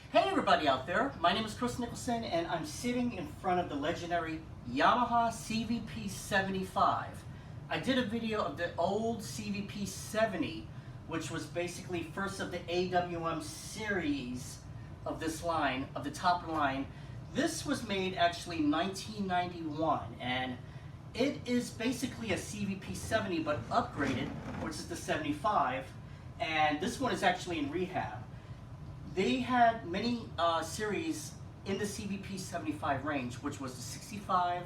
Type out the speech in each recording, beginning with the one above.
Hey everybody out there, my name is Kris Nicholson and I'm sitting in front of the legendary Yamaha CVP-75. I did a video of the old CVP-70, which was basically first of the AWM series of this line, of the top line. This was made actually in 1991 and it is basically a CVP-70 but upgraded, which is the 75, and this one is actually in rehab. They had many series in the CVP-75 range, which was the 65,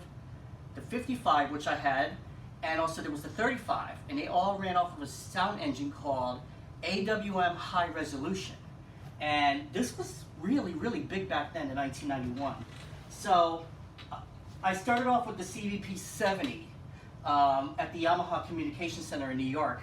the 55, which I had, and also there was the 35, and they all ran off of a sound engine called AWM High Resolution. And this was really, really big back then in 1991. So I started off with the CVP-70 at the Yamaha Communication Center in New York,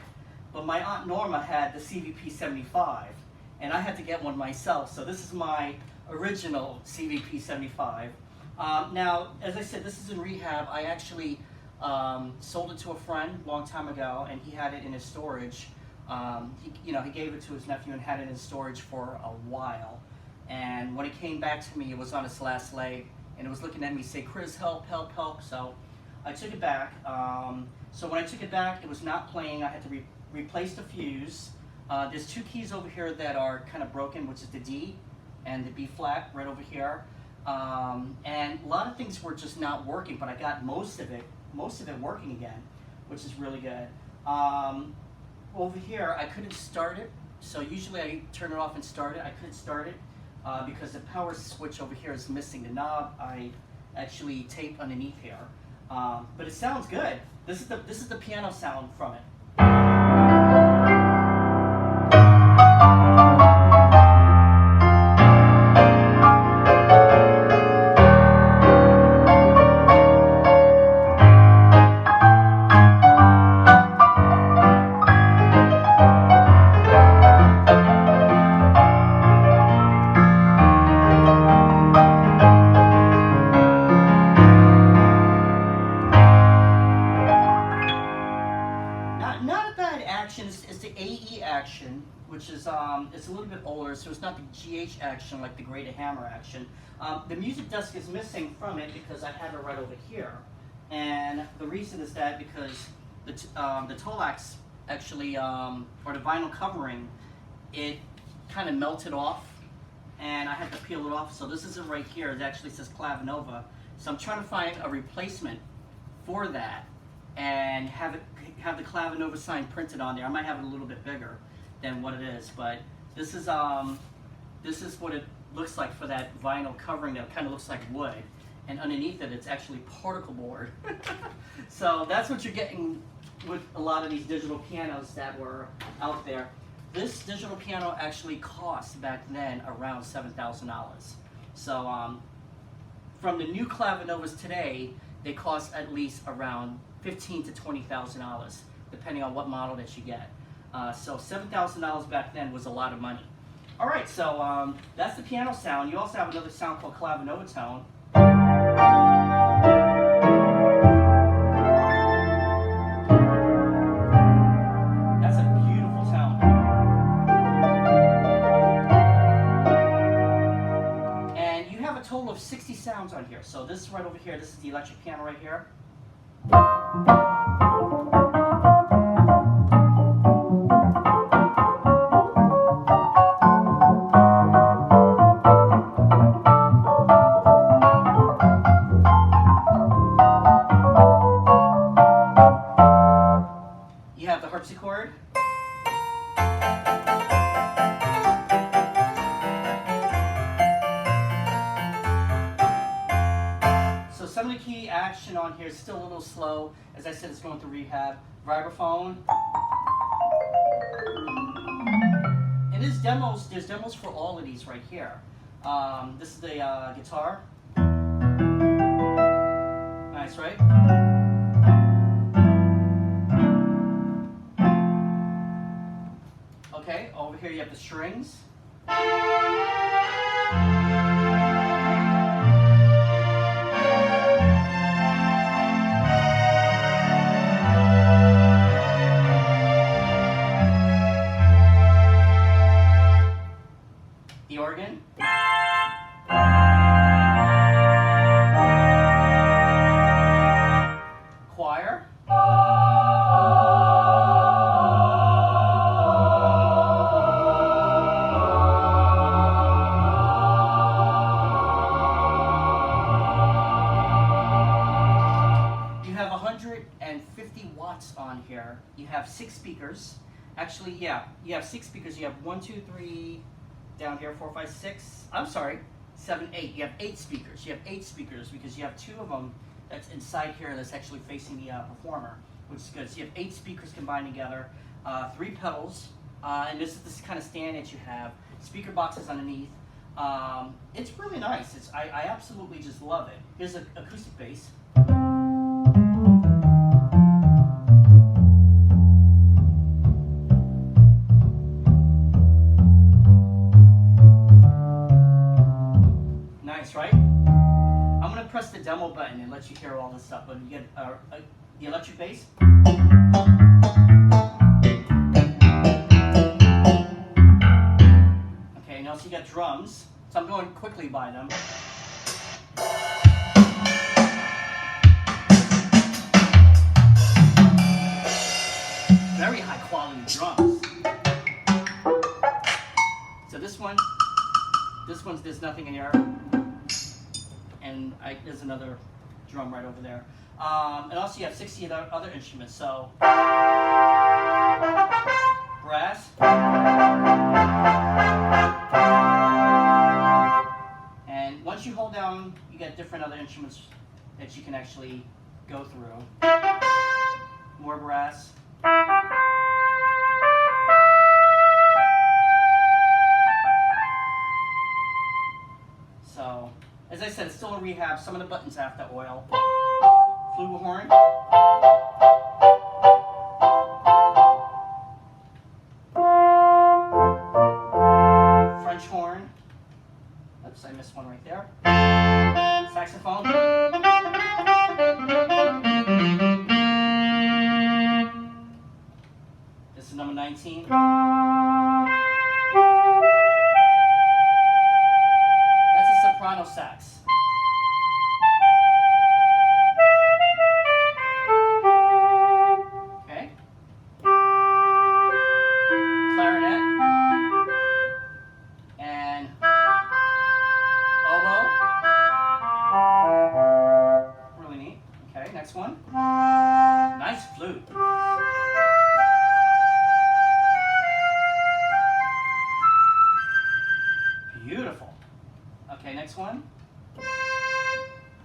but my Aunt Norma had the CVP-75. And I had to get one myself, so this is my original CVP-75. Now, as I said, this is in rehab. I actually sold it to a friend a long time ago, and he had it in his storage. He gave it to his nephew and had it in storage for a while. And when it came back to me, it was on its last leg, and it was looking at me, say, "Kris, help, help, help." So I took it back. So when I took it back, it was not playing. I had to replace the fuse. There's two keys over here that are kind of broken, which is the D and the B flat right over here. And a lot of things were just not working, but I got most of it working again, which is really good. Over here, I couldn't start it. So usually I turn it off and start it. I couldn't start it because the power switch over here is missing. The knob I actually taped underneath here. But it sounds good. This is the piano sound from it. Not a bad action. It's the AE action, which is it's a little bit older, so it's not the GH action like the Greater Hammer action. The music desk is missing from it because I have it right over here, and the reason is that because the Tolax actually, or the vinyl covering, it kind of melted off, and I had to peel it off. So this isn't right here. It actually says Clavinova. So I'm trying to find a replacement for that and have the Clavinova sign printed on there. I might have it a little bit bigger than what it is, but this is what it looks like for that vinyl covering that kind of looks like wood, and underneath it, it's actually particle board. So that's what you're getting with a lot of these digital pianos that were out there. This digital piano actually cost back then around $7,000. So from the new Clavinovas today, they cost at least around $15,000 to $20,000, depending on what model that you get. So $7,000 back then was a lot of money. All right, so that's the piano sound. You also have another sound called Clavinova tone. That's a beautiful sound. And you have a total of 60 sounds on here. So this right over here, this is the electric piano right here. You have the harpsichord. So some of the key action on here is still a little slow. As I said, it's going through rehab. Vibraphone. And there's demos for all of these right here. This is the guitar. Nice, right? Okay, over here you have the strings. The organ. 150 watts on here. You have 6 speakers. Actually, yeah, you have 6 speakers. You have 1, 2, 3, down here, 4, 5, 6. I'm sorry, 7, 8. You have 8 speakers. You have 8 speakers because you have 2 of them that's inside here that's actually facing the performer, which is good. So you have 8 speakers combined together, 3 pedals, and this is this kind of stand that you have. Speaker boxes underneath. It's really nice. I absolutely just love it. Here's an acoustic bass. Nice, right? I'm going to press the demo button and let you hear all this stuff, but you get the electric bass. Okay, now so you got drums. So I'm going quickly by them. Very high quality drums. So this one's there's nothing in here, and there's another drum right over there. And also you have 60 other instruments. So brass. And once you hold down, you get different other instruments that you can actually go through. More brass. So, as I said, it's still a rehab. Some of the buttons have to oil. Flugelhorn. French horn. Oops, I missed one right there. Saxophone. This is number 19. That's a soprano sax. Okay. Clarinet. And oboe. Really neat. Okay, next one. Nice flute. Beautiful. Okay, next one.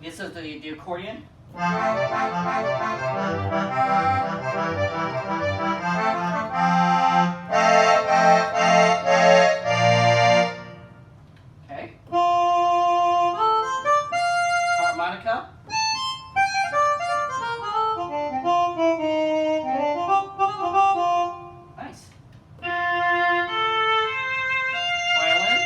This is the accordion. Okay. Harmonica. Nice. Violin.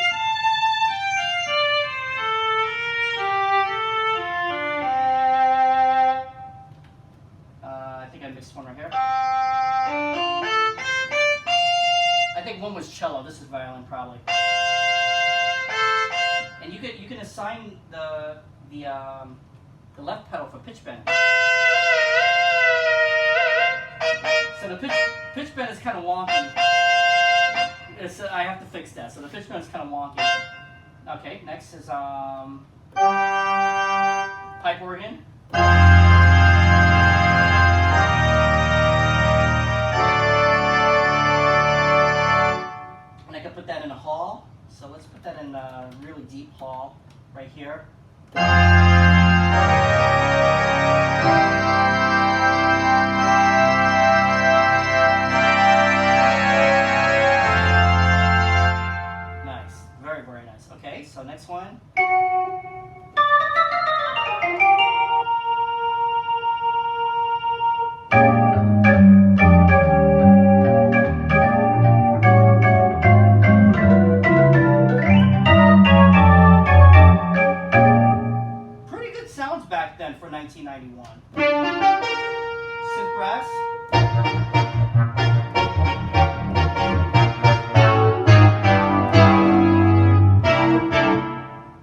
I think I mixed one right here. I think one was cello. This is violin, probably. And you can assign the left pedal for pitch bend. So the pitch bend is kind of wonky. I have to fix that. So the pitch bend is kind of wonky. Okay, next is pipe organ. And I can put that in a hall. So let's put that in a really deep hall right here. Nice. Very, very nice. Okay, so next one. Back then for 1991. Synth brass.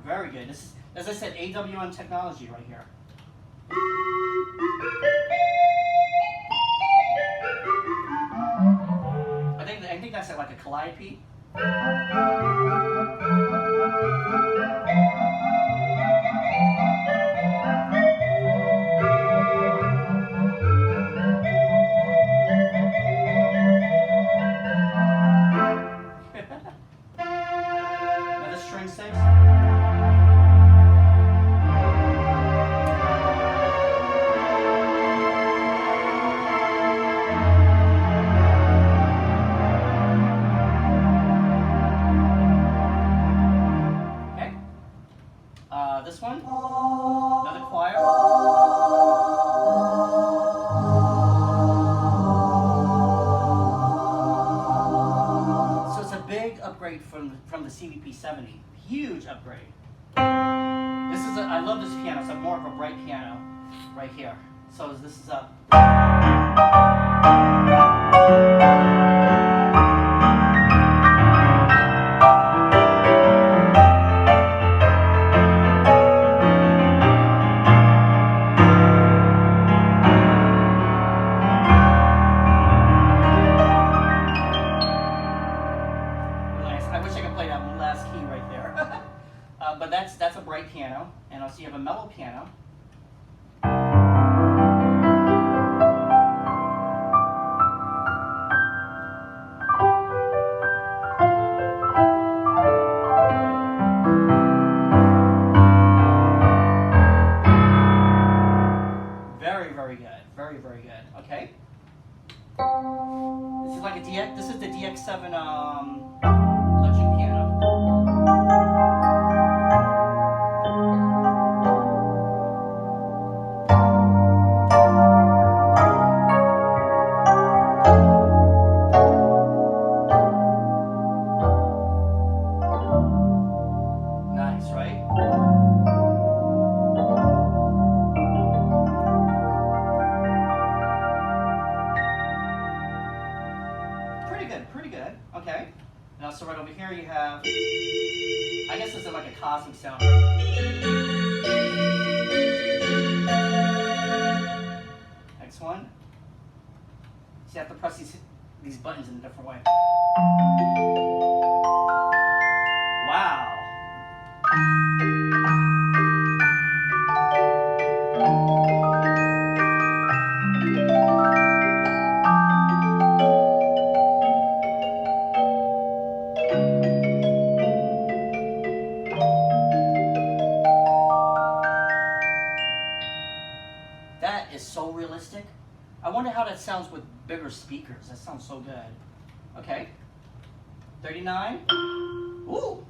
Very good. This is, as I said, AWM technology right here. I think that's like a calliope. CVP-70. Huge upgrade. I love this piano. It's more of a bright piano right here. So this is a... But that's a bright piano, and also you have a mellow piano. Very, very good. Very, very good. Okay. This is like a DX. This is the DX7 electric piano. Pretty good. Okay. And also right over here you have, I guess this is like a cosmic sound. Next one. So you have to press these buttons in a different way. Wow. That is so realistic. I wonder how that sounds with bigger speakers. That sounds so good. Okay. 39. Ooh.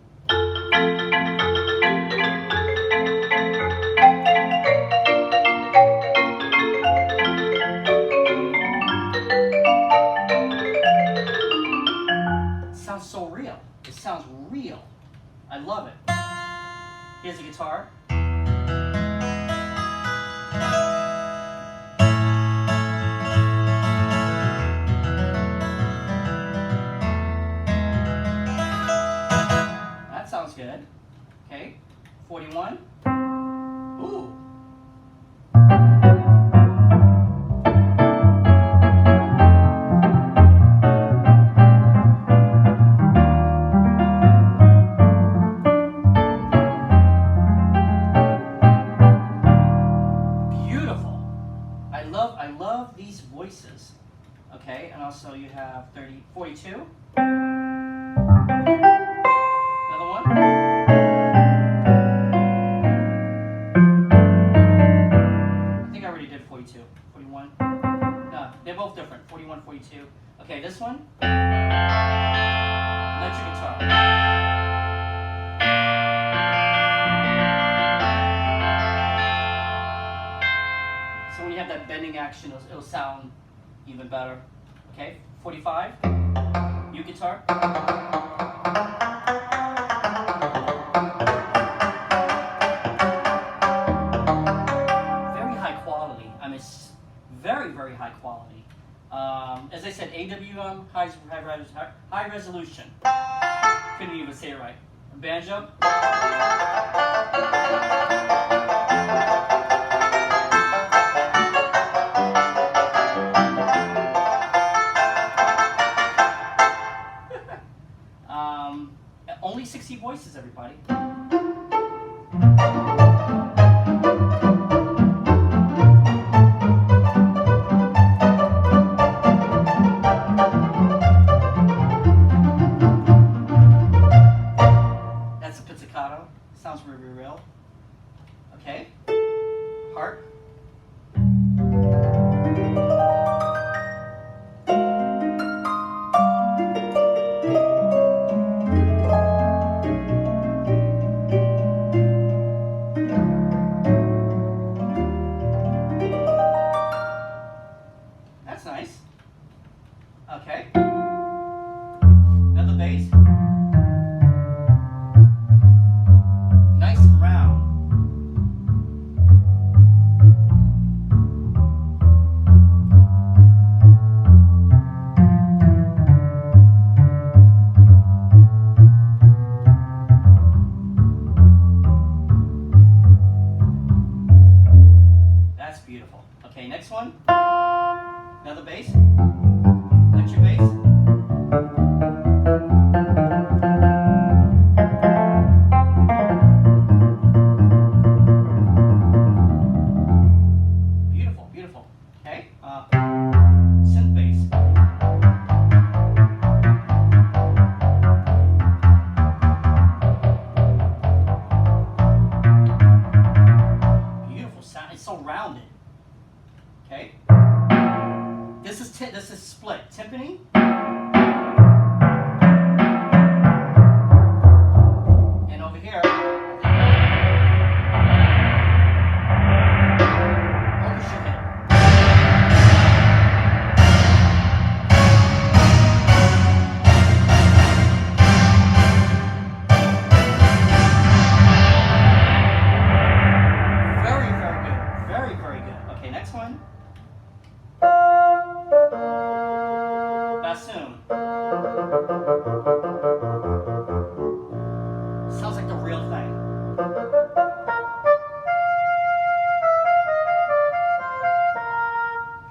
It sounds so real. It sounds real. I love it. Here's the guitar. Sounds good. Okay. 41. Ooh. Beautiful. I love these voices. Okay, and also you have 42. I think I already did 42. 41. No, they're both different. 41, 42. Okay, this one. Electric guitar. So when you have that bending action, it'll sound even better. Okay, 45. U guitar. Very, very high quality. As I said, AWM, high resolution. Couldn't even say it right. Banjo. Only 60 voices, everybody. Sounds really real. Okay, next one. Another bass. Electric bass. Beautiful, beautiful. Okay, synth bass. Beautiful sound. It's so rounded. Okay. This is split timpani. And over here, orchestra hit. Very, very good. Very, very good. Okay, next one. Bassoon. Sounds like the real thing.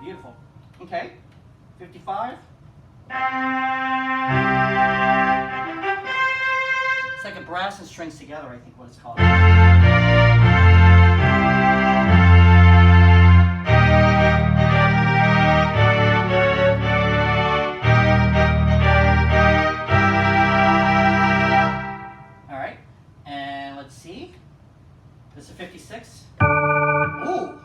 Beautiful. Okay. 55. It's like a brass and strings together, I think what it's called. Let's see. This is a 56. Ooh.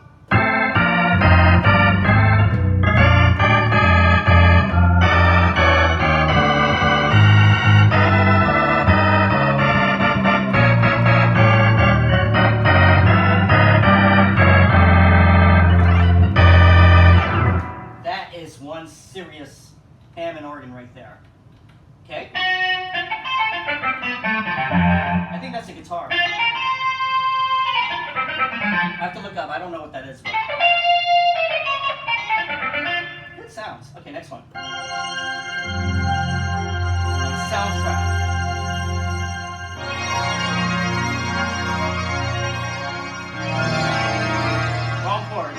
That is one serious Hammond organ right there. Okay. I think that's a guitar. I have to look up. I don't know what that is. But good sounds. Okay, next one. Soundtrack. Wrong chord.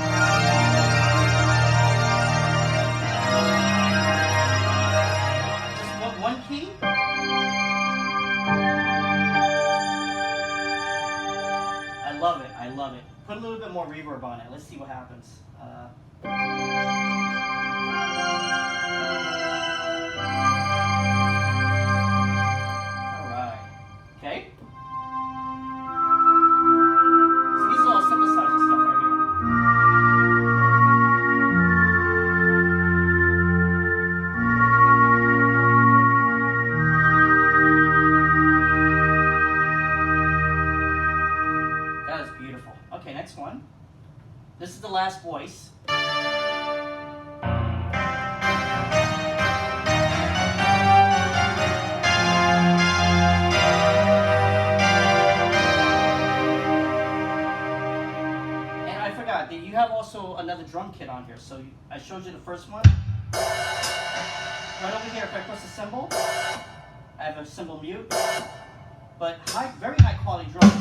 Just one key. I love it. I love it. Put a little bit more reverb on it. Let's see what happens. All right. Okay. So these are all synthesizer stuff right here. That is beautiful. Okay, next one. This is the last voice. And I forgot that you have also another drum kit on here. So I showed you the first one. Right over here, if I press a cymbal, I have a cymbal mute. But very high quality drums.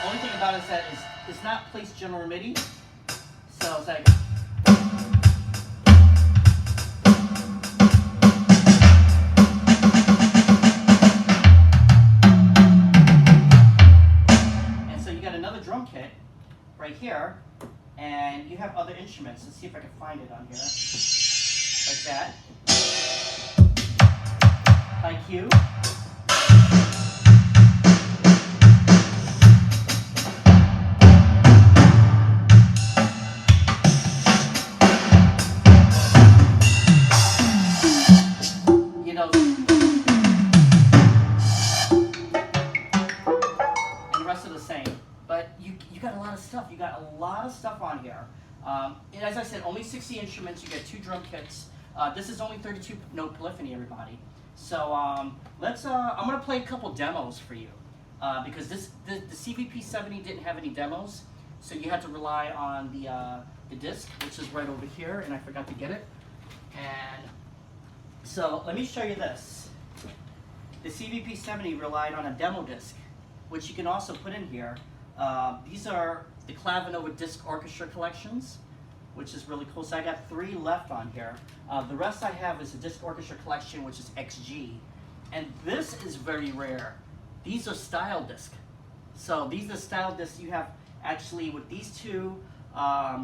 Only thing about it is that it's not placed general MIDI, so it's like. And so you got another drum kit right here, and you have other instruments. Let's see if I can find it on here, like that. High Q. You got a lot of stuff on here. And as I said, only 60 instruments. You get 2 drum kits. This is only 32 note polyphony, everybody. So I'm gonna play a couple demos for you because the CVP-70 didn't have any demos, so you had to rely on the disc, which is right over here, and I forgot to get it. And so let me show you this. The CVP-70 relied on a demo disc, which you can also put in here. These are the Clavinova Disc Orchestra collections, which is really cool. So I got 3 left on here. The rest I have is a Disc Orchestra collection, which is XG. And this is very rare. These are style disc. So these are style discs you have actually with these two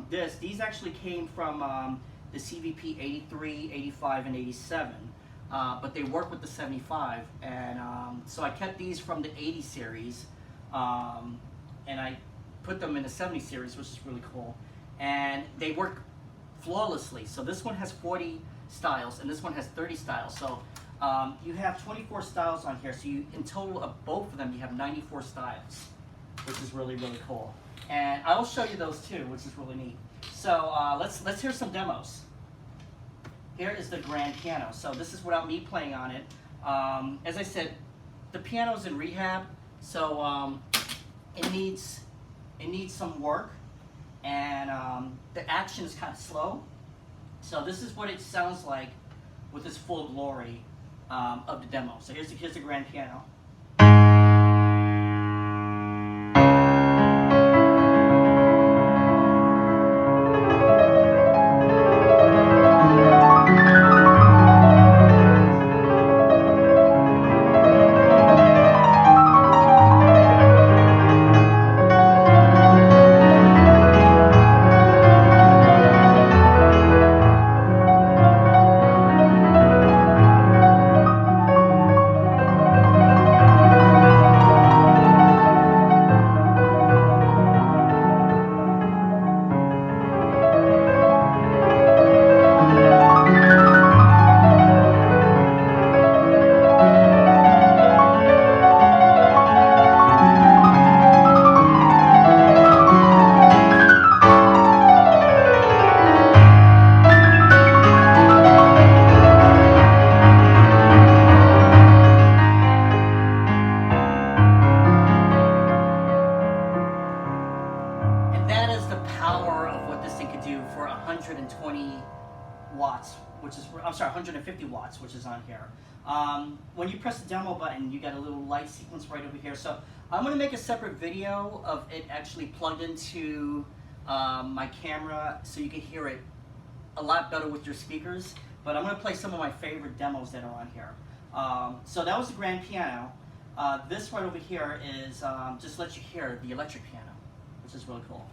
discs. These actually came from the CVP 83, 85, and 87. But they work with the 75. And so I kept these from the 80 series. And I put them in the 70 series, which is really cool. And they work flawlessly. So this one has 40 styles, and this one has 30 styles. So you have 24 styles on here. So you, in total of both of them, you have 94 styles, which is really, really cool. And I will show you those too, which is really neat. So let's hear some demos. Here is the grand piano. So this is without me playing on it. As I said, the piano's in rehab, so it needs some work, and the action is kind of slow. So this is what it sounds like with its full glory of the demo. So here's the grand piano. Power of what this thing could do for 120 watts, which is, I'm sorry, 150 watts, which is on here. When you press the demo button, you get a little light sequence right over here. So I'm going to make a separate video of it actually plugged into my camera so you can hear it a lot better with your speakers. But I'm going to play some of my favorite demos that are on here. So that was the grand piano. This right over here is just let you hear the electric piano, which is really cool.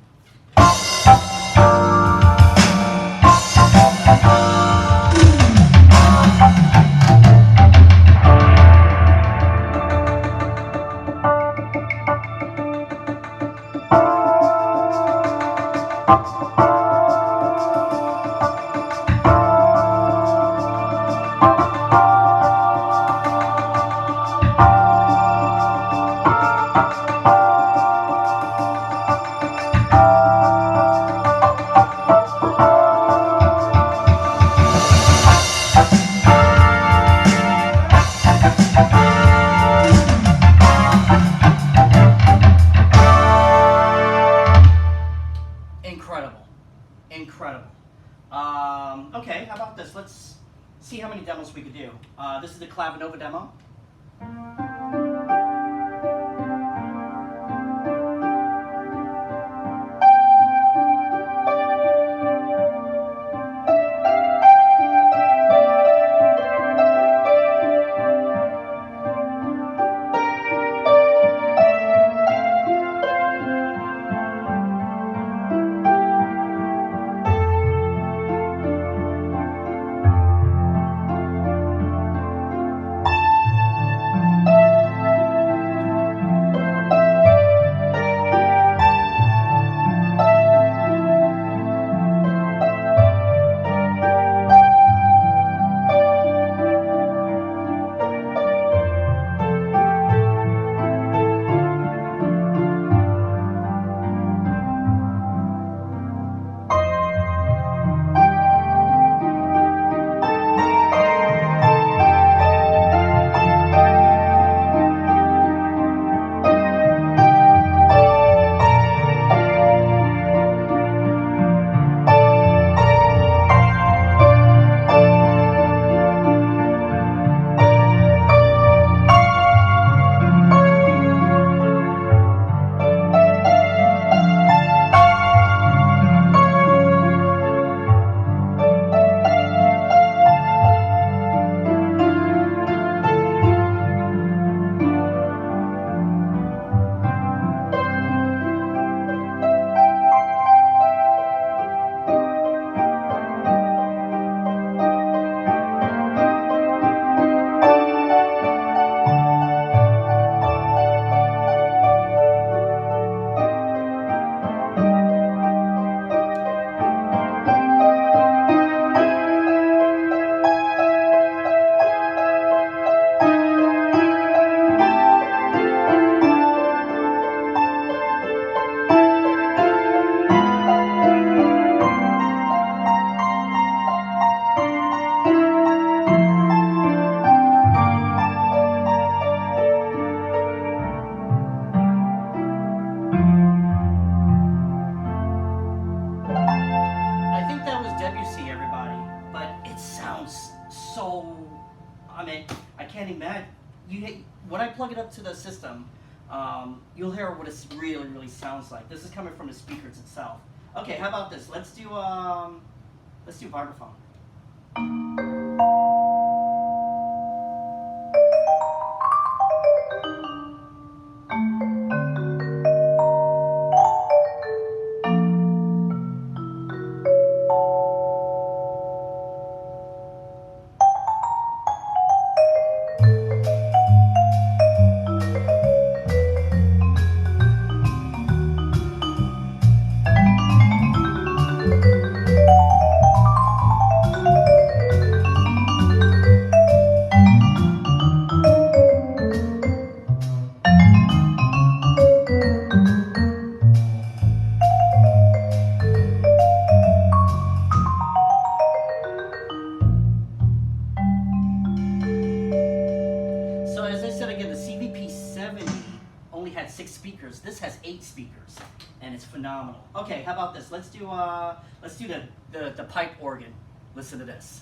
Incredible. Okay, how about this? Let's see how many demos we could do. This is the Clavinova demo. can't imagine. When I plug it up to the system, you'll hear what it really, really sounds like. This is coming from the speakers itself. Okay, how about this? Let's do vibraphone. Had 6 speakers. This has 8 speakers, and it's phenomenal. Okay, how about this? Let's do the pipe organ. Listen to this.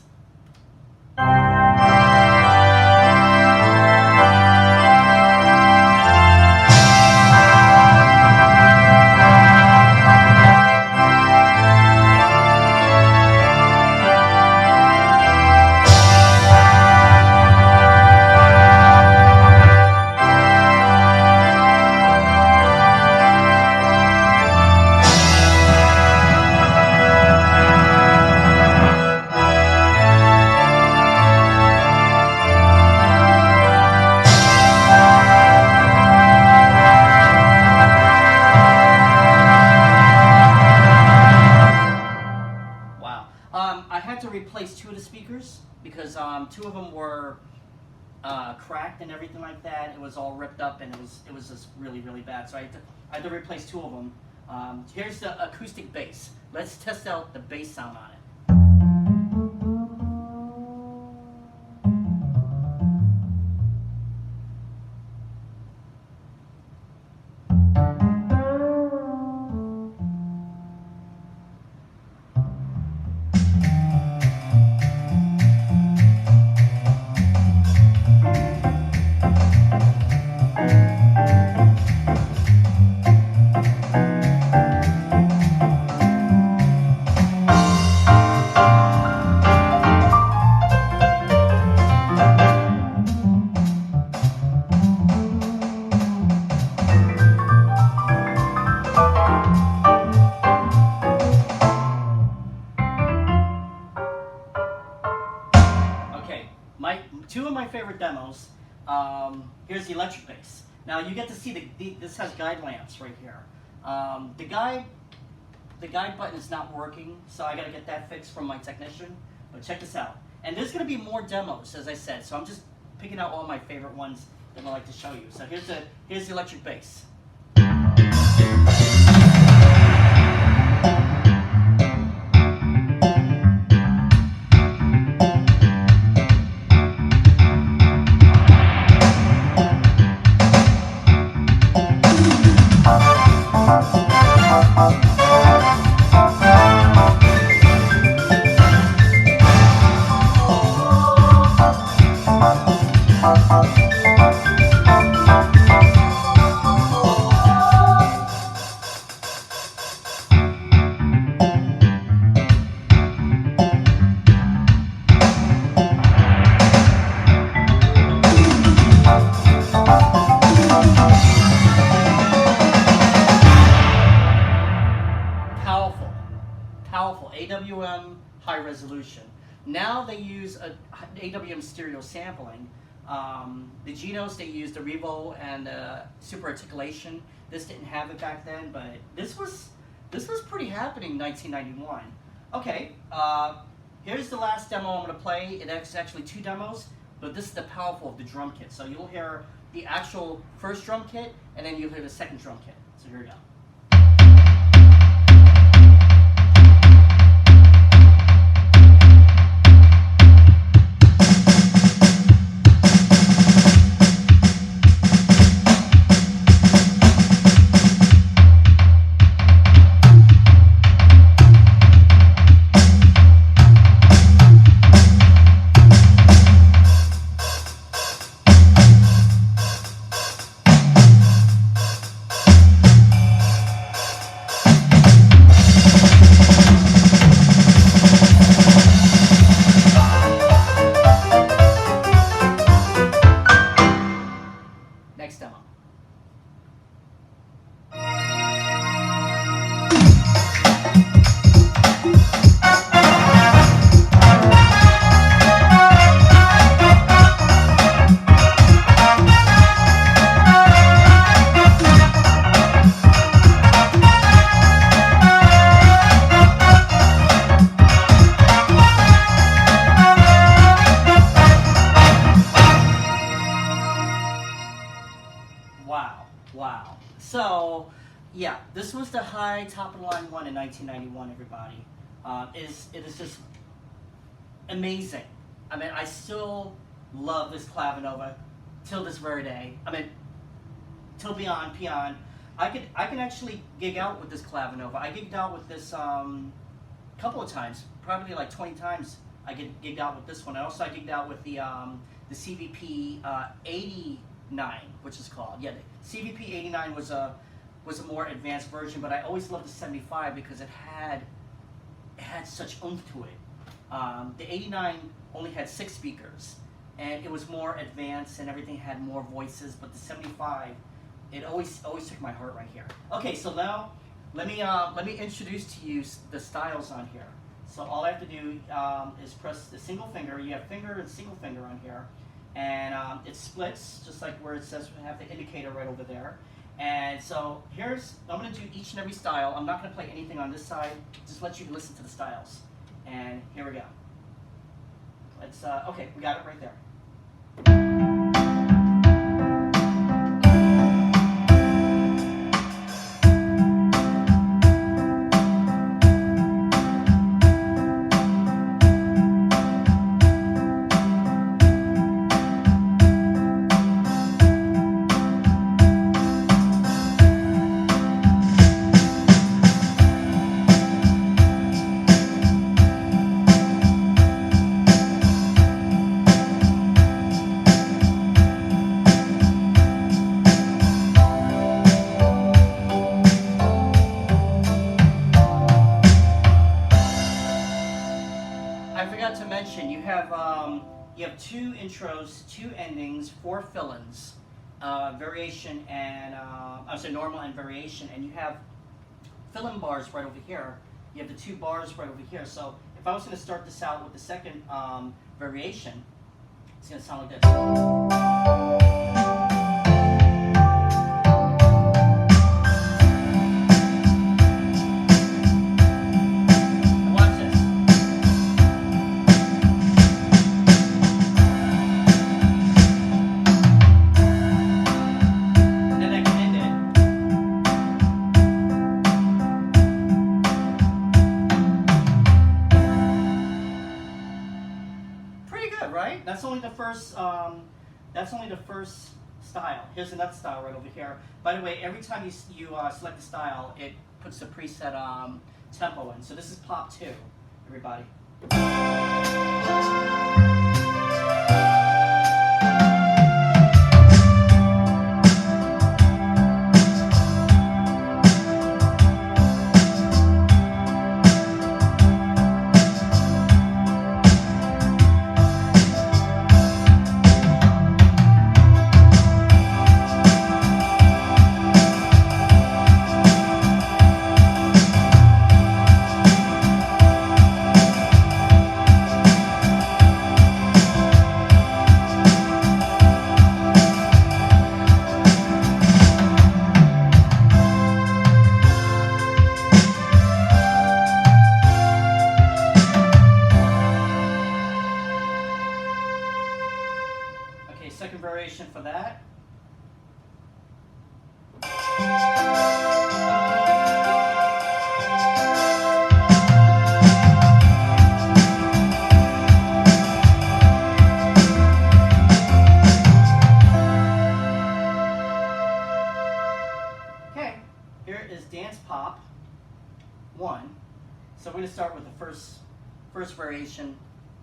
I had to replace 2 of the speakers because 2 of them were cracked and everything like that. It was all ripped up and it was just really, really bad. So I had to replace 2 of them. Here's the acoustic bass. Let's test out the bass sound on it. Two of my favorite demos. Here's the electric bass. Now you get to see this has guide lamps right here. The guide button is not working, so I got to get that fixed from my technician. But check this out. And there's going to be more demos, as I said. So I'm just picking out all my favorite ones that I like to show you. So here's the electric bass. Powerful AWM high resolution. Now they use AWM stereo sampling. The Genos, they used the Revo and super articulation. This didn't have it back then, but this was pretty happening in 1991. Okay, here's the last demo I'm going to play. It's actually 2 demos, but this is the powerful of the drum kit. So you'll hear the actual first drum kit, and then you'll hear the second drum kit. So here we go. This was the high top of the line one in 1991, everybody. It is just amazing. I mean, I still love this Clavinova till this very day. I mean, till beyond. I can actually gig out with this Clavinova. I gigged out with this couple of times, probably like 20 times. I gigged out with this one. Also, I gigged out with the CVP-79, which is called. Yeah, the CVP-89 was a more advanced version, but I always loved the 75 because it had such oomph to it. The 89 only had 6 speakers, and it was more advanced, and everything had more voices. But the 75, it always took my heart right here. Okay, so now let me introduce to you the styles on here. So all I have to do is press the single finger. You have finger and single finger on here, and it splits just like where it says we have the indicator right over there. And so I'm going to do each and every style. I'm not going to play anything on this side. Just let you listen to the styles. And here we go. Let's okay, we got it right there. You have 2 intros, 2 endings, 4 fill-ins, variation and I would say normal and variation, and you have fill-in bars right over here. You have the 2 bars right over here. So if I was going to start this out with the second variation, it's going to sound like this. Right? That's only the first. That's only the first style. Here's another style right over here. By the way, every time you select the style, it puts the preset tempo in. So this is pop 2, everybody. Second variation for that. Okay, here is Dance Pop 1. So we're going to start with the first variation.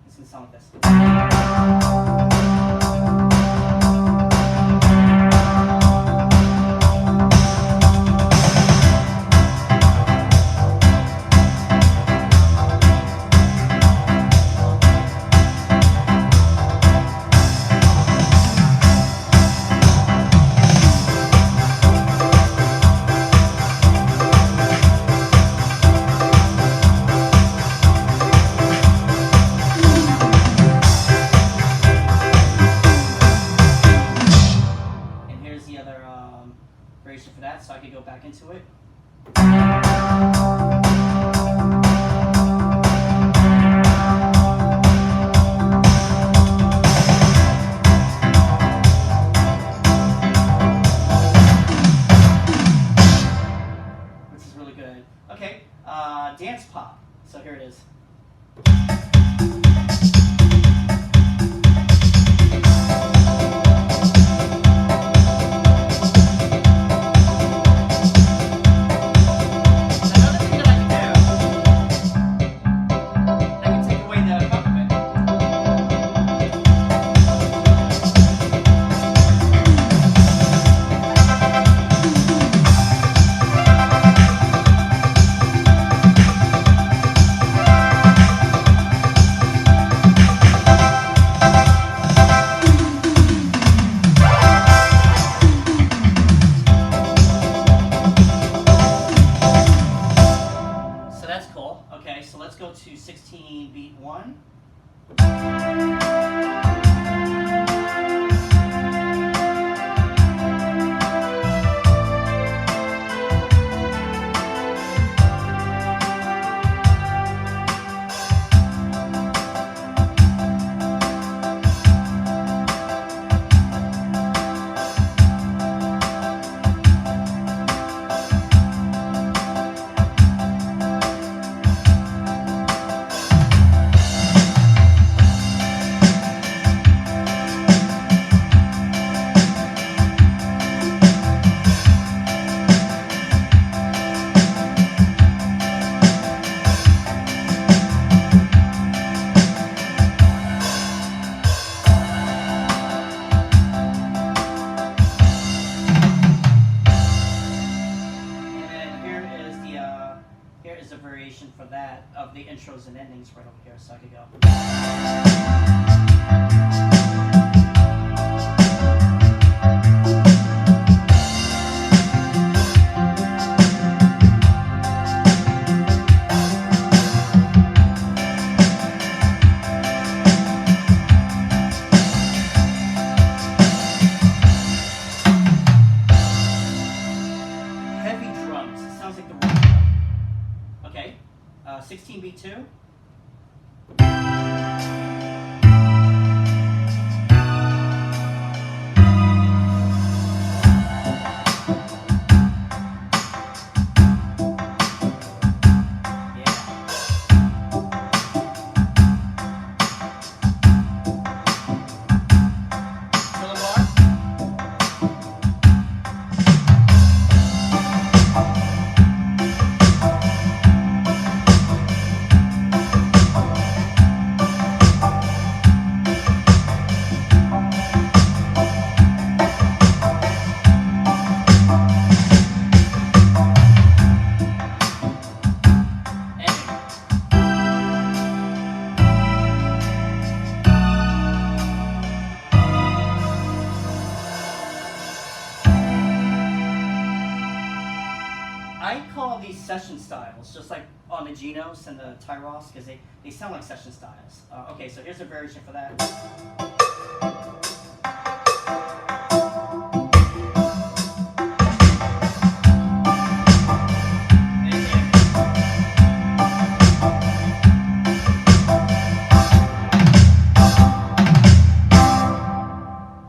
It's going to sound like this. dance pop. So here it is. Okay, so let's go to 16 beat 1. Here is a variation for that of the intros and endings right over here, so I could go. Heavy drums. It sounds like the rock. Okay, 16 beat 2. I call these session styles, just like on the Genos and the Tyros, because they sound like session styles. Okay, so here's a variation for that.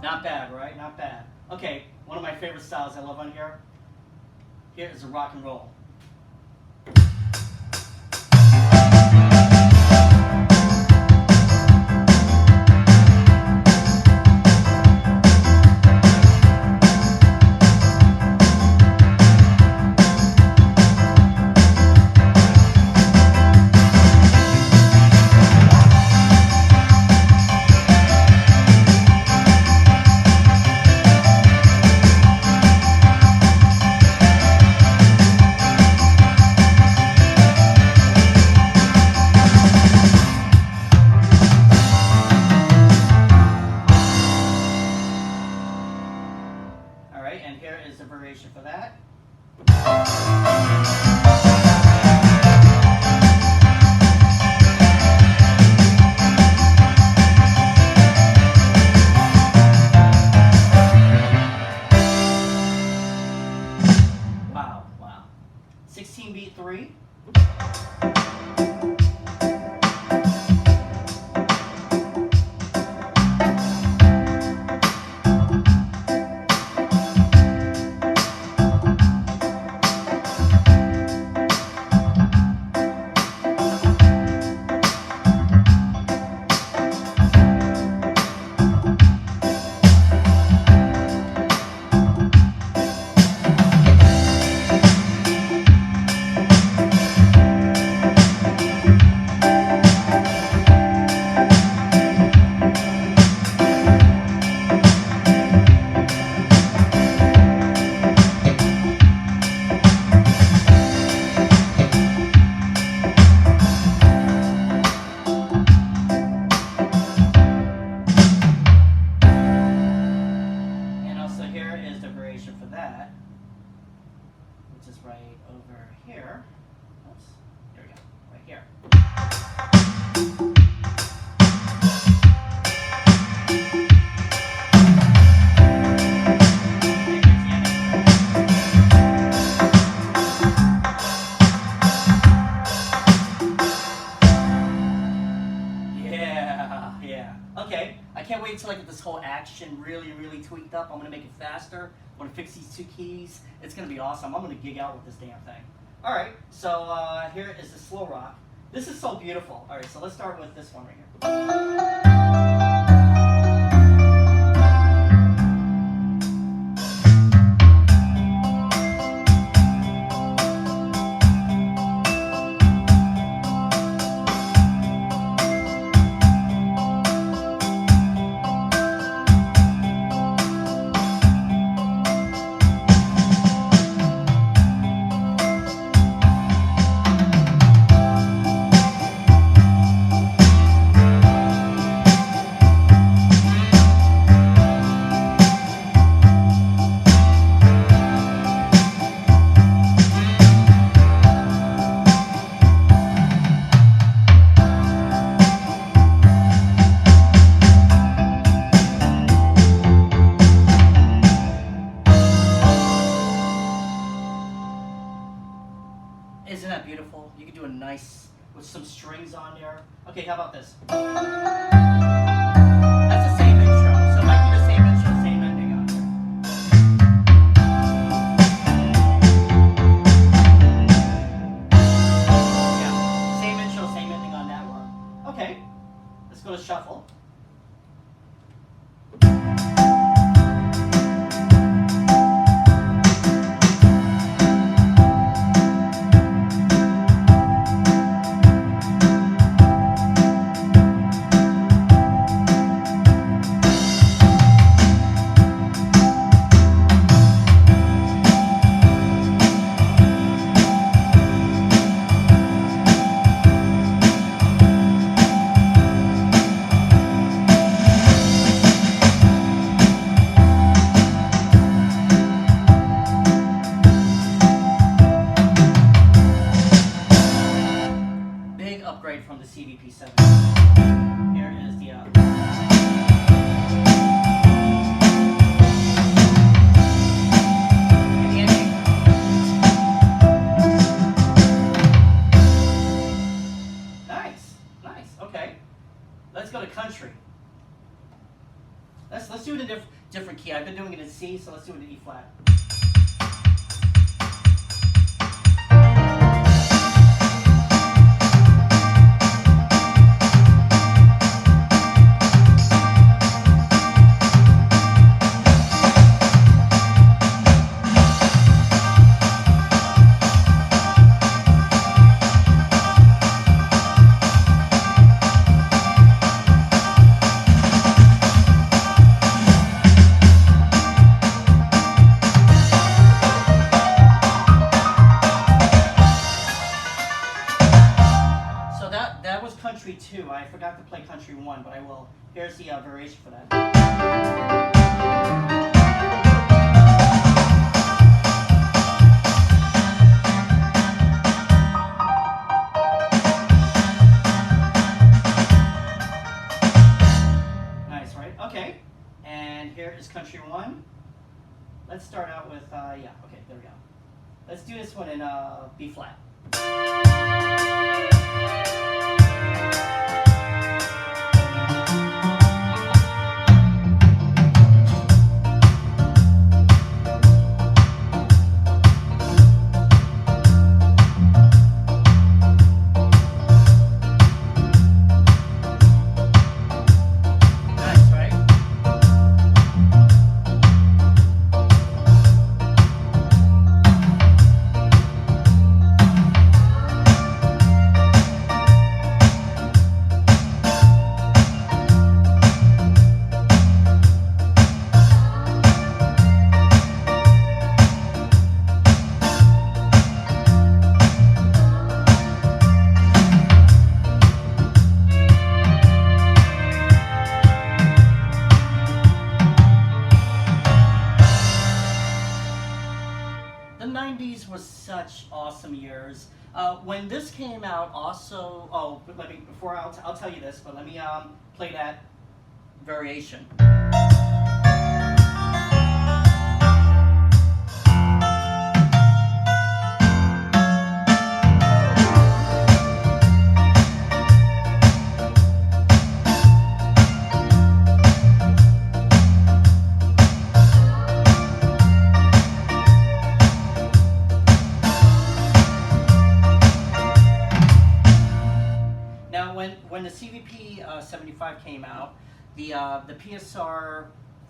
Not bad, right? Not bad. Okay, one of my favorite styles I love on here. Here is a rock and roll. Okay, I can't wait until I get this whole action really, really tweaked up. I'm gonna make it faster. I'm gonna fix these 2 keys. It's gonna be awesome. I'm gonna gig out with this damn thing. All right, so here is the slow rock. This is so beautiful. All right, so let's start with this one right here. Isn't that beautiful? You could do a nice, with some strings on there. Okay, how about this? That's the same intro, so it might be the same intro, same ending on there. Yeah, same intro, same ending on that one. Okay, let's go to shuffle. Upgrade from the CVP-75. Here is the ending. Nice, nice. Okay, let's go to country. Let's do it in a different key. I've been doing it in C, so let's do it in E flat. Country 2. I forgot to play Country 1, but I will. Here's the variation for that. Nice, right? Okay. And here is Country 1. Let's start out with, yeah, okay, there we go. Let's do this one in B flat. The 90s was such awesome years. When this came out, also, oh, but let me, before I'll tell you this, but let me play that variation. Now, when the CVP 75 came out, the PSR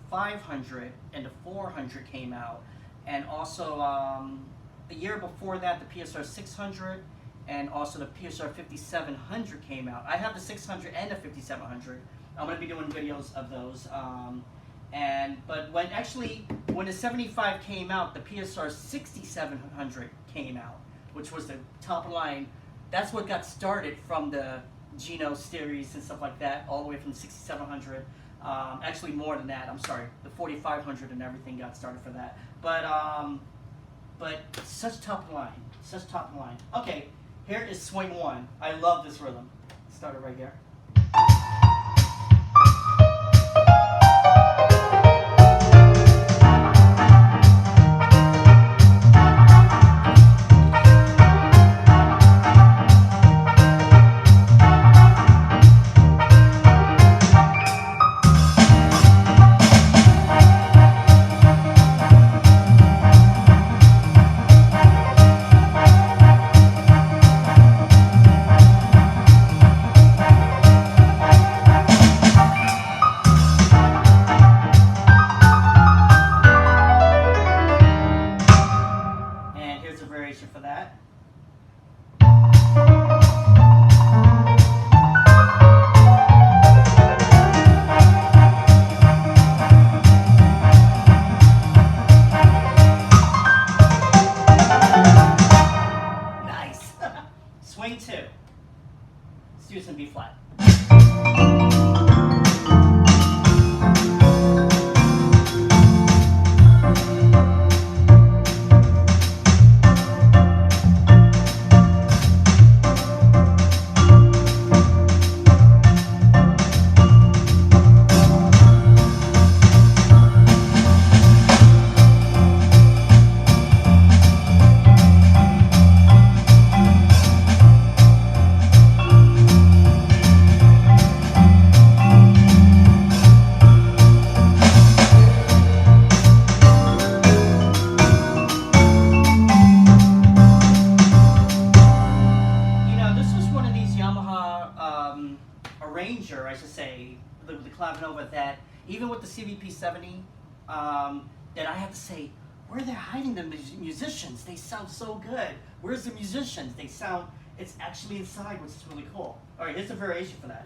500 and the 400 came out, and also a year before that, the PSR 600 and also the PSR 5700 came out. I have the 600 and the 5700. I'm going to be doing videos of those. But when the 75 came out, the PSR 6700 came out, which was the top line. That's what got started from the Geno series and stuff like that, all the way from the 6700. Actually more than that, I'm sorry. The 4500 and everything got started for that. But such top line, such top line. Okay, here is swing one. I love this rhythm. Start it right here. For that. Nice. Swing two. Let's do some B flat. Arranger, I should say, the Clavinova, that even with the CVP-70, that I have to say, where are they hiding the musicians? They sound so good. Where's the musicians? They sound, it's actually inside, which is really cool. All right, here's a variation for that.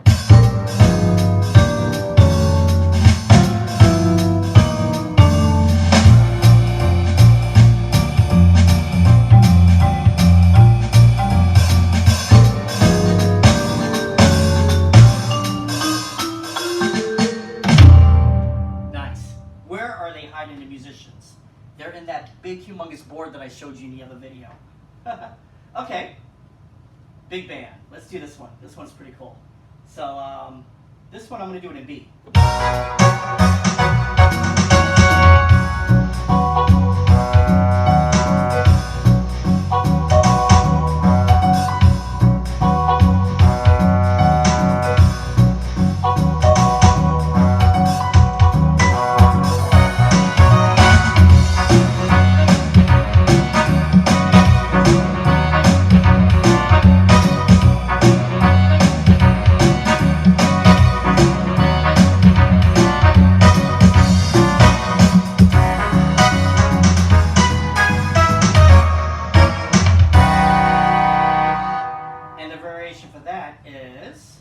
Hiding the musicians. They're in that big humongous board that I showed you in the other video. Okay, big band. Let's do this one. This one's pretty cool. So this one I'm going to do it in B. For that is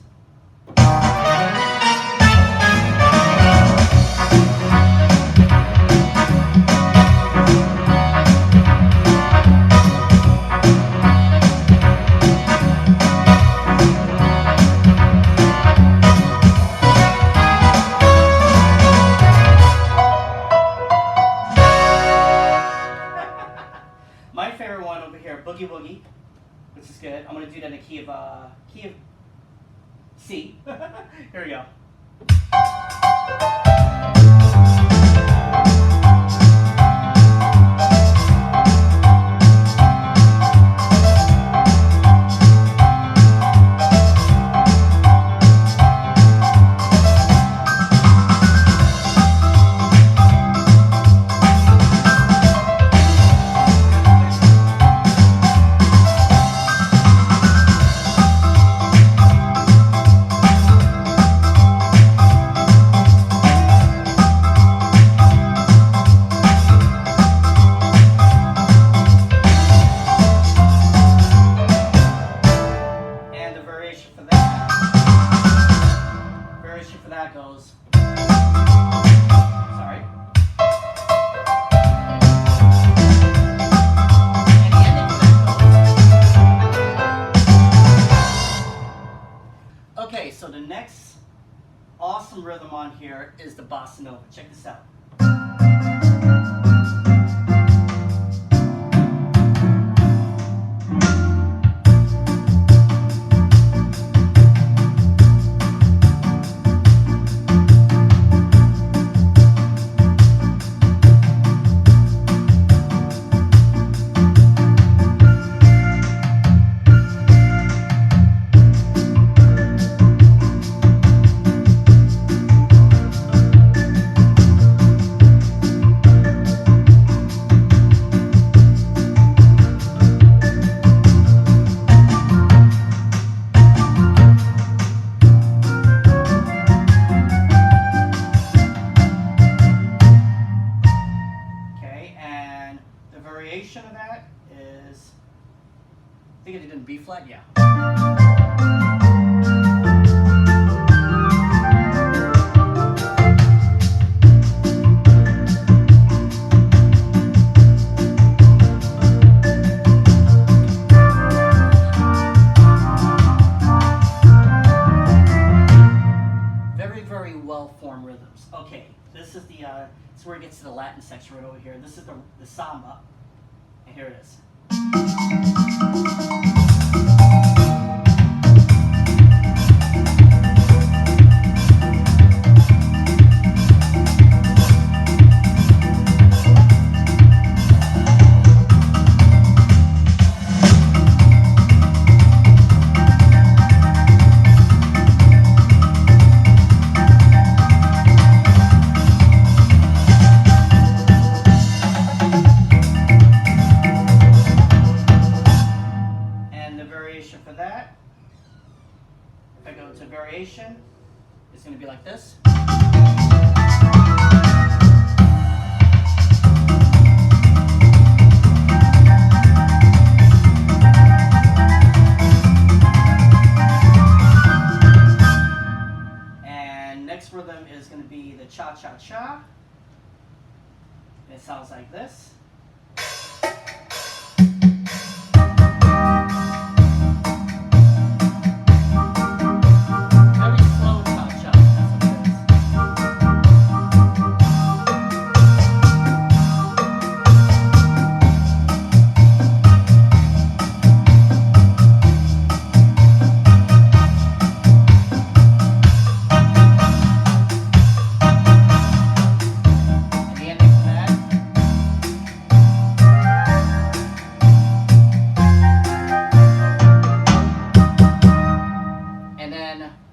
my favorite one over here, Boogie Woogie, which is good. I'm going to do that in a key of C. Here we go. variation for that. Variation for that goes. Sorry. And the ending for that goes. Okay, so the next awesome rhythm on here is the bossa nova. Check this out. Variation of that is, I think I did in B flat, yeah. Very, very well-formed rhythms. Okay, this is the, this is where it gets to the Latin section right over here. This is the samba. And here it is. For that, if I go to variation, it's going to be like this. And next rhythm is going to be the cha-cha-cha. It sounds like this.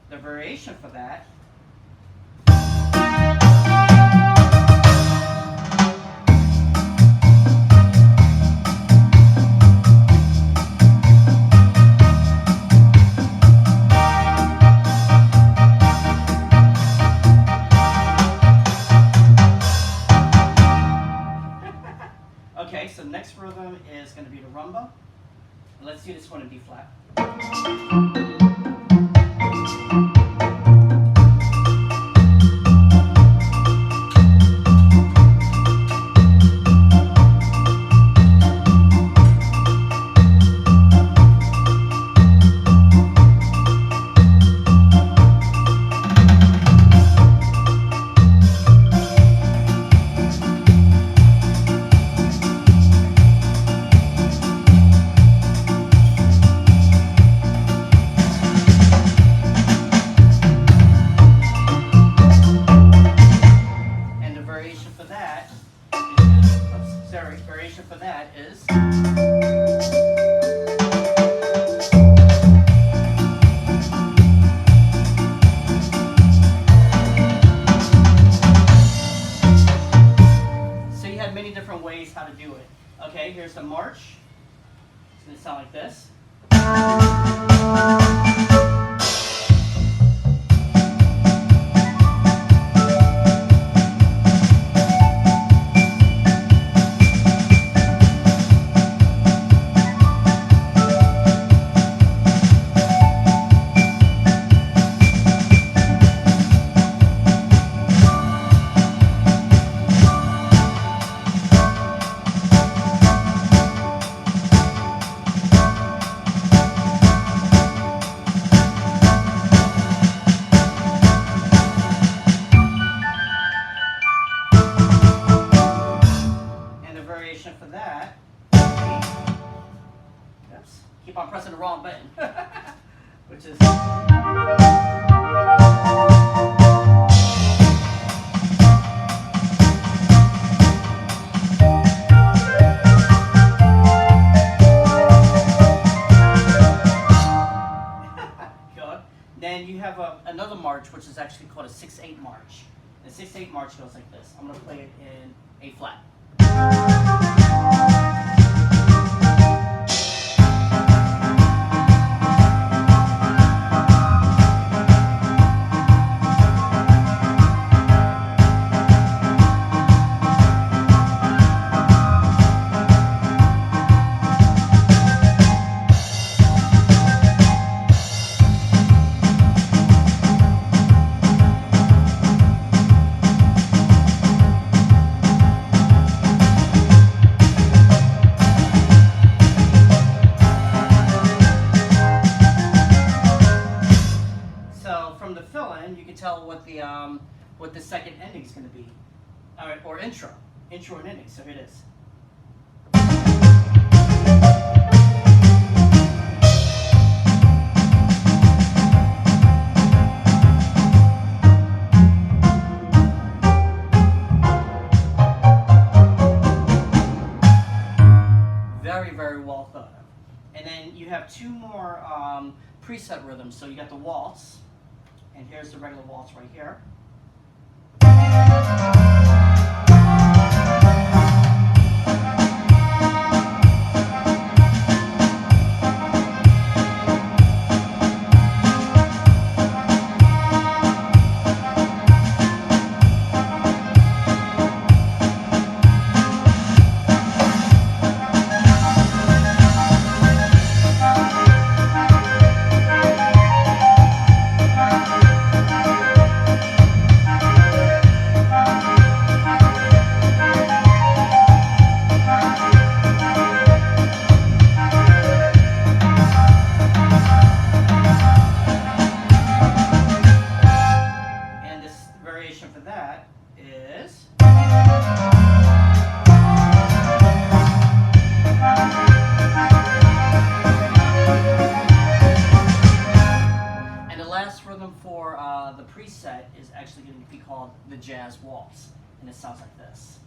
The variation for that okay, so next rhythm is going to be the rumba. Let's do this one in B flat. wrong button, which is. Then you have another march, which is actually called a 6/8 march. The 6/8 march goes like this. I'm going to play it in A flat. From the fill-in, you can tell what the second ending is going to be, or intro and ending. So here it is. Very, very well thought of. And then you have two more preset rhythms. So you got the waltz. And here's the regular waltz right here. For that is and the last rhythm for the preset is actually going to be called the jazz waltz, and it sounds like this.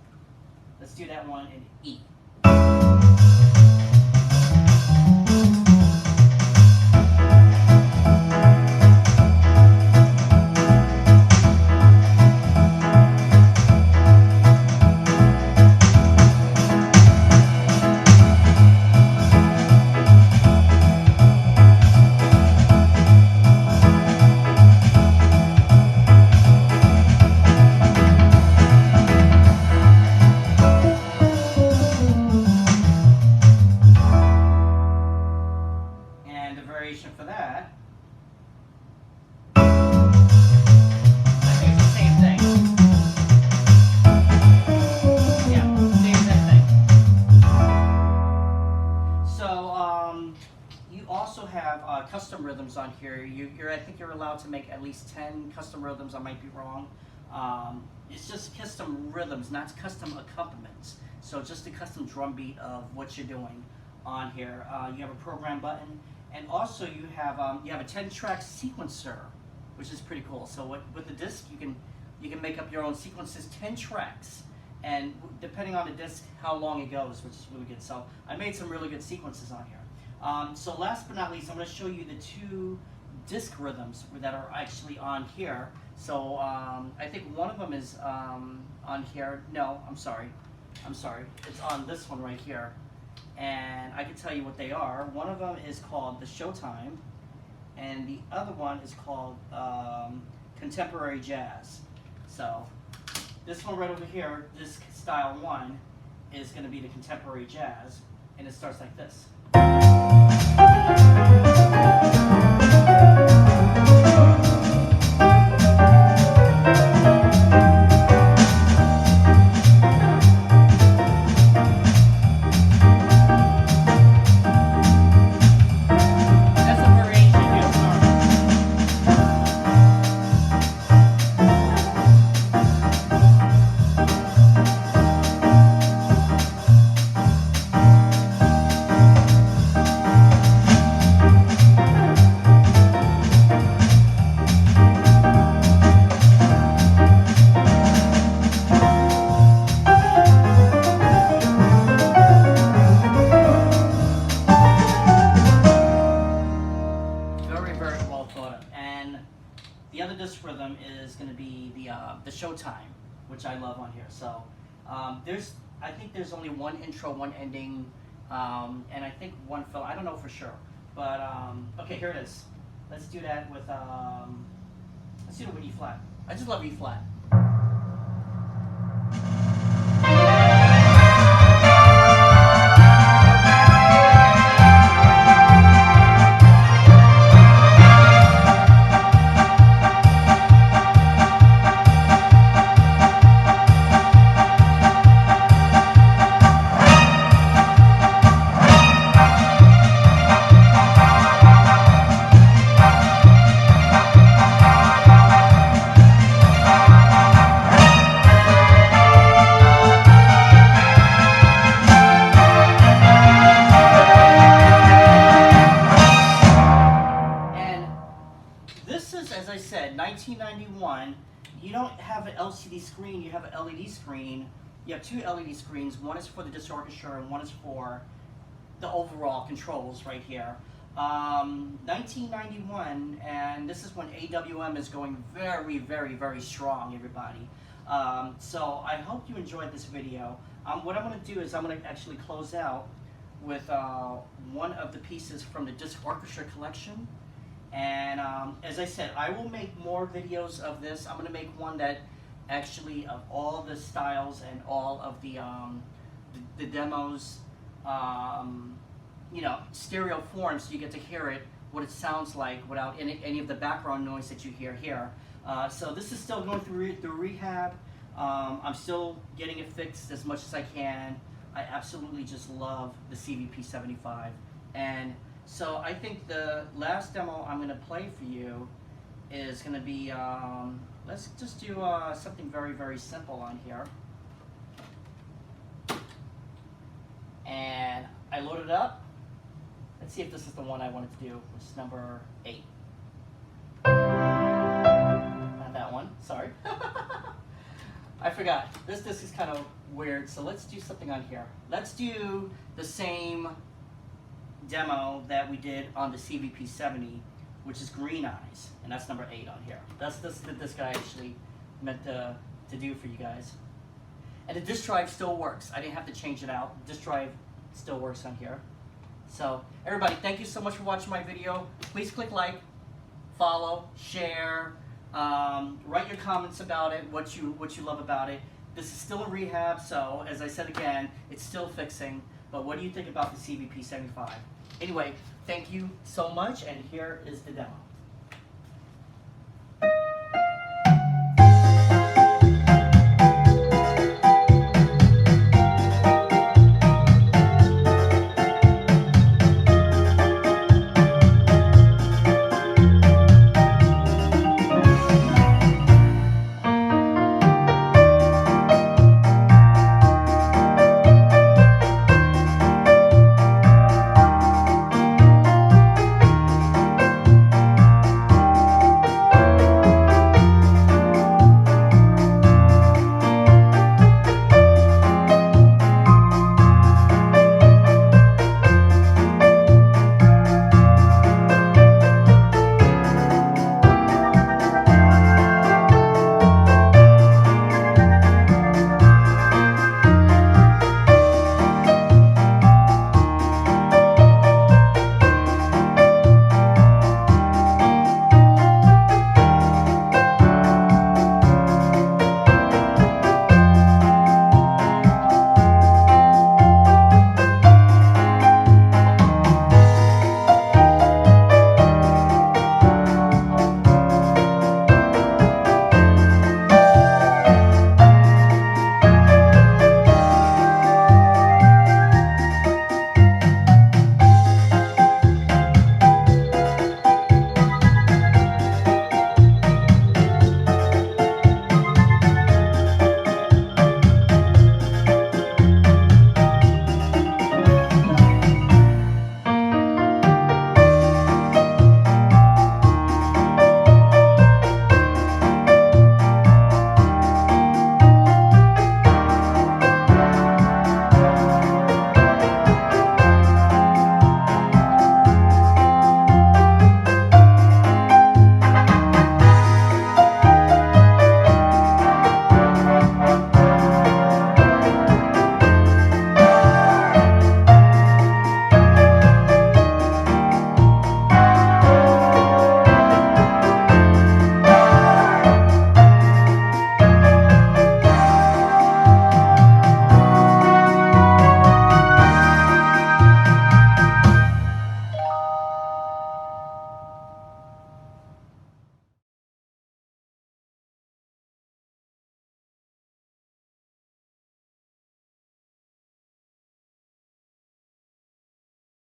Let's do that one in E. For that, I think it's the same thing. Yeah, same thing. So you also have custom rhythms on here. I think you're allowed to make at least 10 custom rhythms. I might be wrong. It's just custom rhythms, not custom accompaniments. So just the custom drum beat of what you're doing on here. You have a program button. And also you have a 10-track sequencer, which is pretty cool. So with the disc, you can make up your own sequences, 10 tracks, and depending on the disc, how long it goes, which is really good. So I made some really good sequences on here. So last but not least, I'm going to show you the two disc rhythms that are actually on here. So I think one of them is on here. No, I'm sorry. It's on this one right here. And I can tell you what they are. One of them is called the Showtime, and the other one is called Contemporary Jazz. So this one right over here, this style 1, is going to be the Contemporary Jazz, and it starts like this. motor. And the other disc rhythm is going to be the Showtime, which I love on here. So I think there's only one intro, one ending, and I think one fill. I don't know for sure, but okay, here it is. Let's do that with let's do it with E flat. I just love E flat. This is, as I said, 1991. You don't have an LCD screen, you have an LED screen. You have two LED screens. One is for the disc orchestra and one is for the overall controls right here. 1991, and this is when AWM is going very, very, very strong, everybody. So I hope you enjoyed this video. What I'm going to do is I'm going to actually close out with one of the pieces from the disc orchestra collection. And as I said, I will make more videos of this. I'm going to make one that actually of all the styles and all of the demos, you know, stereo form, so you get to hear it, what it sounds like without any of the background noise that you hear here. So this is still going through rehab. I'm still getting it fixed as much as I can. I absolutely just love the CVP-75. And so I think the last demo I'm going to play for you is going to be, let's just do something very, very simple on here. And I loaded it up. Let's see if this is the one I wanted to do, which is number 8. Not that one, sorry. I forgot. This disc is kind of weird, so let's do something on here. Let's do the same demo that we did on the CVP-70, which is Green Eyes, and that's number 8 on here. That's the disc I actually meant to do for you guys. And the disc drive still works. I didn't have to change it out. The disc drive still works on here. So everybody, thank you so much for watching my video. Please click like, follow, share, write your comments about it, what you love about it. This is still in rehab, so as I said again, it's still fixing. But what do you think about the CVP-75? Anyway, thank you so much, and here is the demo.